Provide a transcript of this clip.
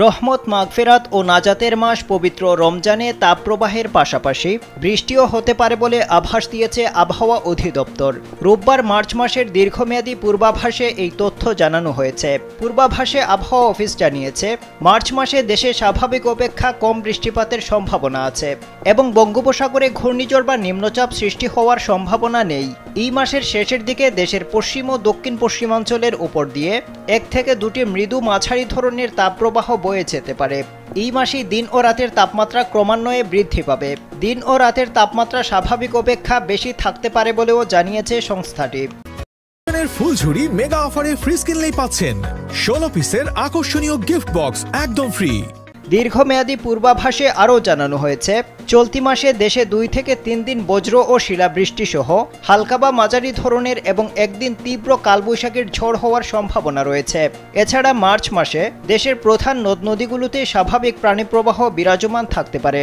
রহমত, মাগফিরাত ও নাজাতের মাস পবিত্র রমজানে তাপপ্রবাহের পাশাপাশি বৃষ্টিও হতে পারে বলে আভাস দিয়েছে আবহাওয়া অধিদপ্তর। রোববার মার্চ মাসের দীর্ঘমেয়াদী পূর্বাভাসে এই তথ্য জানানো হয়েছে। পূর্বাভাসে আবহাওয়া অফিস জানিয়েছে, মার্চ মাসে দেশে স্বাভাবিক অপেক্ষা কম বৃষ্টিপাতের সম্ভাবনা আছে এবং বঙ্গোপসাগরে ঘূর্ণিঝড় বা নিম্নচাপ সৃষ্টি হওয়ার সম্ভাবনা নেই। এই মাসের শেষের দিকে দেশের পশ্চিম ও দক্ষিণ পশ্চিমাঞ্চলের উপর দিয়ে 1 থেকে 2টি মৃদু মাঝারি ধরনের তাপপ্রবাহ বয়ে যেতে পারে। এই মাসেই দিন ও রাতের তাপমাত্রা ক্রমান্বয়ে বৃদ্ধি পাবে। দিন ও রাতের তাপমাত্রা স্বাভাবিক অপেক্ষা বেশি থাকতে পারে বলেও জানিয়েছে সংস্থাটি। ফুলঝুরি মেগা অফারে ফ্রিজ কিনলেই পাচ্ছেন 16 পিসের আকর্ষণীয় গিফট বক্স একদম ফ্রি। দীর্ঘমেয়াদী পূর্বাভাসে আরও জানানো হয়েছে, চলতি মাসে দেশে 2 থেকে 3 দিন বজ্র ও শিলাবৃষ্টি সহ হালকা বা মাঝারি ধরনের এবং একদিন তীব্র কালবৈশাখীর ঝড় হওয়ার সম্ভাবনা রয়েছে। এছাড়া মার্চ মাসে দেশের প্রধান নদ নদীগুলোতে স্বাভাবিক পানিপ্রবাহ বিরাজমান থাকতে পারে।